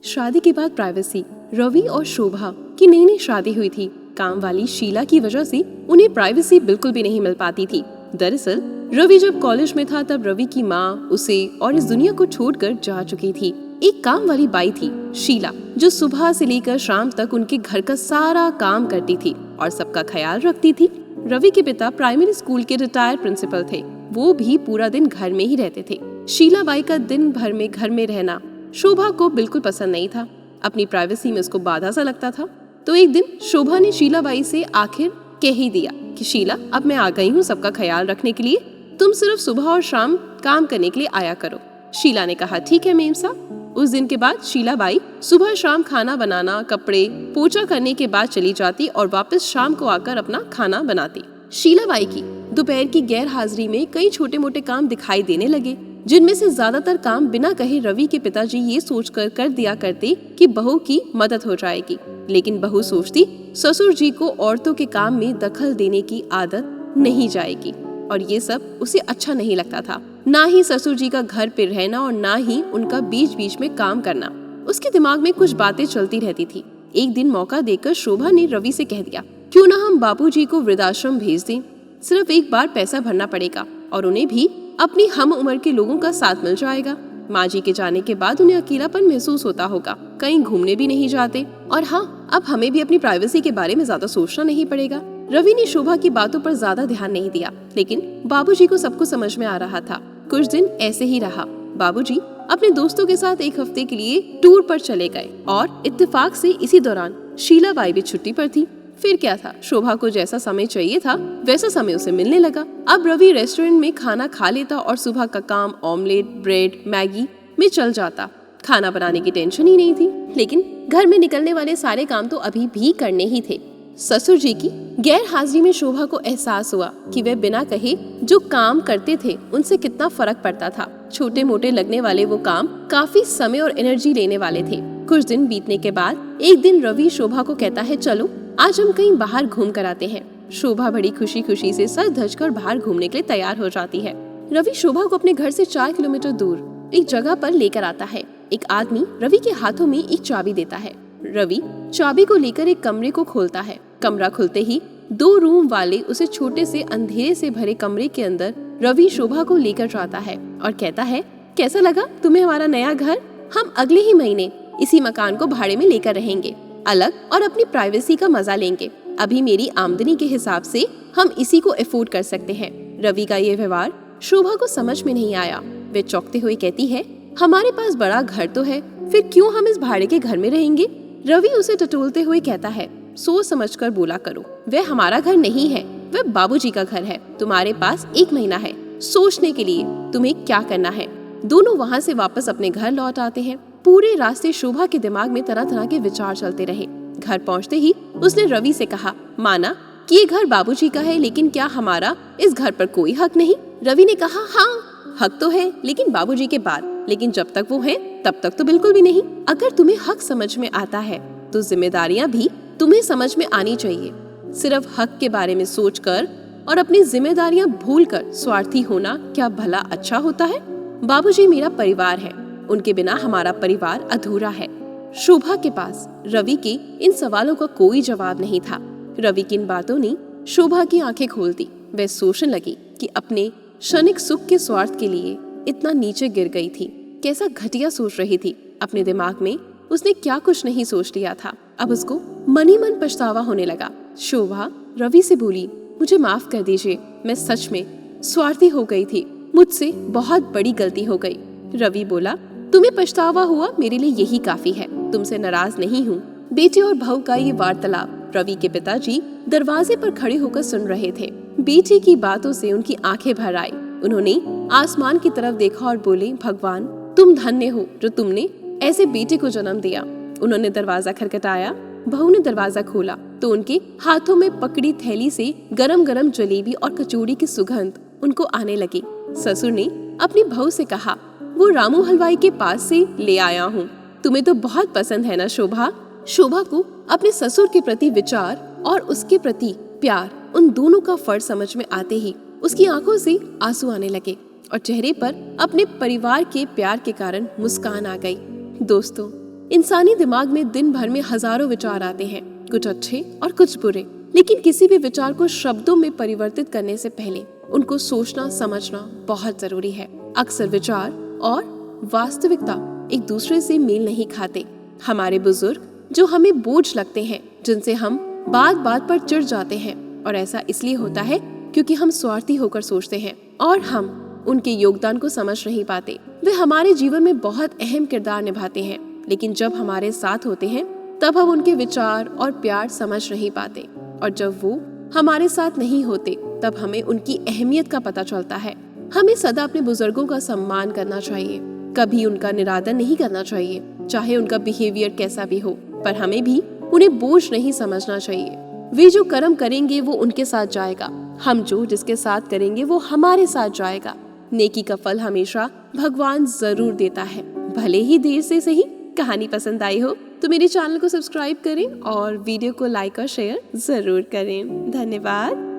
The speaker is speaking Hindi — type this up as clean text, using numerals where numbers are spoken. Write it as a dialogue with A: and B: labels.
A: शादी के बाद प्राइवेसी। रवि और शोभा की नई नई शादी हुई थी। काम वाली शीला की वजह से उन्हें प्राइवेसी बिल्कुल भी नहीं मिल पाती थी। दरअसल रवि जब कॉलेज में था तब रवि की माँ उसे और इस दुनिया को छोड़कर जा चुकी थी। एक काम वाली बाई थी शीला, जो सुबह से लेकर शाम तक उनके घर का सारा काम करती थी और सबका ख्याल रखती थी। रवि के पिता प्राइमरी स्कूल के रिटायर्ड प्रिंसिपल थे। वो भी पूरा दिन घर में ही रहते थे। शीला बाई का दिन भर में घर में रहना शोभा को बिल्कुल पसंद नहीं था। अपनी प्राइवेसी में उसको बाधा सा लगता था। तो एक दिन शोभा ने शीला बाई से आखिर कह ही दिया कि शीला, अब मैं आ गई हूँ सबका ख्याल रखने के लिए, तुम सिर्फ सुबह और शाम काम करने के लिए आया करो। शीला ने कहा, ठीक है मेम साहब। उस दिन के बाद शीला बाई सुबह शाम खाना बनाना, कपड़े पोछा करने के बाद चली जाती और वापस शाम को आकर अपना खाना बनाती। शीला बाई की दोपहर की गैर हाजिरी में कई छोटे मोटे काम दिखाई देने लगे, जिनमें से ज्यादातर काम बिना कहे रवि के पिताजी ये सोचकर कर दिया करते कि बहू की मदद हो जाएगी। लेकिन बहू सोचती ससुर जी को औरतों के काम में दखल देने की आदत नहीं जाएगी, और ये सब उसे अच्छा नहीं लगता था। ना ही ससुर जी का घर पे रहना और ना ही उनका बीच बीच में काम करना। उसके दिमाग में कुछ बातें चलती रहती थी। एक दिन मौका देकर शोभा ने रवि से कह दिया, क्यों ना हम बाबूजी को वृद्धाश्रम भेज दें। सिर्फ एक बार पैसा भरना पड़ेगा और उन्हें भी अपनी हम उम्र के लोगों का साथ मिल जाएगा। माँ जी के जाने के बाद उन्हें अकेलापन महसूस होता होगा, कहीं घूमने भी नहीं जाते, और हाँ, अब हमें भी अपनी प्राइवेसी के बारे में ज्यादा सोचना नहीं पड़ेगा। रवि ने शोभा की बातों पर ज्यादा ध्यान नहीं दिया, लेकिन बाबूजी को सब कुछ समझ में आ रहा था। कुछ दिन ऐसे ही रहा। बाबूजी अपने दोस्तों के साथ एक हफ्ते के लिए टूर पर चले गए और इत्तेफाक से इसी दौरान शीला बाई भी छुट्टी पर थी। फिर क्या था, शोभा को जैसा समय चाहिए था वैसा समय उसे मिलने लगा। अब रवि रेस्टोरेंट में खाना खा लेता और सुबह का काम ऑमलेट, ब्रेड, मैगी में चल जाता। खाना बनाने की टेंशन ही नहीं थी, लेकिन घर में निकलने वाले सारे काम तो अभी भी करने ही थे। ससुर जी की गैर हाजिरी में शोभा को एहसास हुआ कि वे बिना कहे जो काम करते थे उनसे कितना फर्क पड़ता था। छोटे मोटे लगने वाले वो काम काफी समय और एनर्जी लेने वाले थे। कुछ दिन बीतने के बाद एक दिन रवि शोभा को कहता है, चलो आज हम कहीं बाहर घूम कर आते हैं। शोभा बड़ी खुशी खुशी से सज धज कर बाहर घूमने के लिए तैयार हो जाती है। रवि शोभा को अपने घर से 4 किलोमीटर दूर एक जगह पर लेकर आता है। एक आदमी रवि के हाथों में एक चाबी देता है। रवि चाबी को लेकर एक कमरे को खोलता है। कमरा खुलते ही 2 रूम वाले उसे छोटे से अंधेरे से भरे कमरे के अंदर रवि शोभा को लेकर जाता है और कहता है, कैसा लगा तुम्हें हमारा नया घर? हम अगले ही महीने इसी मकान को भाड़े में लेकर रहेंगे, अलग और अपनी प्राइवेसी का मजा लेंगे। अभी मेरी आमदनी के हिसाब से हम इसी को अफोर्ड कर सकते हैं। रवि का ये व्यवहार शोभा को समझ में नहीं आया। वे चौंकते हुए कहती है, हमारे पास बड़ा घर तो है, फिर क्यों हम इस भाड़े के घर में रहेंगे? रवि उसे टटोलते हुए कहता है, सोच समझकर बोला करो, वह हमारा घर नहीं है, वह बाबूजी का घर है। तुम्हारे पास 1 महीना है सोचने के लिए तुम्हें क्या करना है। दोनों वहाँ से वापस अपने घर लौट आते हैं। पूरे रास्ते शोभा के दिमाग में तरह तरह के विचार चलते रहे। घर पहुँचते ही उसने रवि से कहा, माना कि ये घर बाबूजी का है, लेकिन क्या हमारा इस घर पर कोई हक नहीं? रवि ने कहा, हाँ हक तो है, लेकिन बाबूजी के बाद, लेकिन जब तक वो हैं तब तक तो बिल्कुल भी नहीं। अगर तुम्हें हक समझ में आता है तो जिम्मेदारियां भी तुम्हें समझ में आनी चाहिए। सिर्फ हक के बारे में सोचकर और अपनी जिम्मेदारियां भूलकर स्वार्थी होना क्या भला अच्छा होता है? बाबूजी मेरा परिवार है, उनके बिना हमारा परिवार अधूरा है। शोभा के पास रवि के इन सवालों का कोई जवाब नहीं था। रवि की इन बातों ने शोभा की आंखें खोल दी। वह सोचने लगी कि अपने क्षणिक सुख के स्वार्थ के लिए इतना नीचे गिर गई थी। कैसा घटिया सोच रही थी। अपने दिमाग में उसने क्या कुछ नहीं सोच लिया था। अब उसको मन ही मन पछतावा होने लगा। शोभा रवि से बोली, मुझे माफ कर दीजिए, मैं सच में स्वार्थी हो गई थी, मुझसे बहुत बड़ी गलती हो गई। रवि बोला, तुम्हें पछतावा हुआ, मेरे लिए यही काफी है, तुमसे नाराज नहीं हूँ। बेटे और बहू का ये वार्तालाप रवि के पिताजी दरवाजे पर खड़े होकर सुन रहे थे। बेटी की बातों से उनकी आंखें भर आई। उन्होंने आसमान की तरफ देखा और बोले, भगवान तुम धन्य हो जो तुमने ऐसे बेटे को जन्म दिया। उन्होंने दरवाजा खटखटाया। बहू ने दरवाजा खोला तो उनके हाथों में पकड़ी थैली से गरम गरम जलेबी और कचौड़ी की सुगंध उनको आने लगी। ससुर ने अपनी बहू से कहा, वो रामू हलवाई के पास से ले आया हूँ, तुम्हें तो बहुत पसंद है ना शोभा? शोभा को अपने ससुर के प्रति विचार और उसके प्रति प्यार, उन दोनों का फर्क समझ में आते ही उसकी आंखों से आंसू आने लगे और चेहरे पर अपने परिवार के प्यार के कारण मुस्कान आ गई। दोस्तों, इंसानी दिमाग में दिन भर में हजारों विचार आते हैं, कुछ अच्छे और कुछ बुरे। लेकिन किसी भी विचार को शब्दों में परिवर्तित करने से पहले उनको सोचना समझना बहुत जरूरी है। अक्सर विचार और वास्तविकता एक दूसरे से मेल नहीं खाते। हमारे बुजुर्ग जो हमें बोझ लगते हैं, जिनसे हम बात बात पर चिढ़ जाते हैं, और ऐसा इसलिए होता है क्योंकि हम स्वार्थी होकर सोचते हैं और हम उनके योगदान को समझ नहीं पाते। वे हमारे जीवन में बहुत अहम किरदार निभाते हैं, लेकिन जब हमारे साथ होते हैं तब हम उनके विचार और प्यार समझ नहीं पाते, और जब वो हमारे साथ नहीं होते तब हमें उनकी अहमियत का पता चलता है। हमें सदा अपने बुजुर्गों का सम्मान करना चाहिए, कभी उनका निरादर नहीं करना चाहिए, चाहे उनका बिहेवियर कैसा भी हो। पर हमें भी उन्हें बोझ नहीं समझना चाहिए। वे जो कर्म करेंगे वो उनके साथ जाएगा, हम जो जिसके साथ करेंगे वो हमारे साथ जाएगा। नेकी का फल हमेशा भगवान जरूर देता है, भले ही देर से सही। कहानी पसंद आई हो तो मेरे चैनल को सब्सक्राइब करें और वीडियो को लाइक और शेयर जरूर करें। धन्यवाद।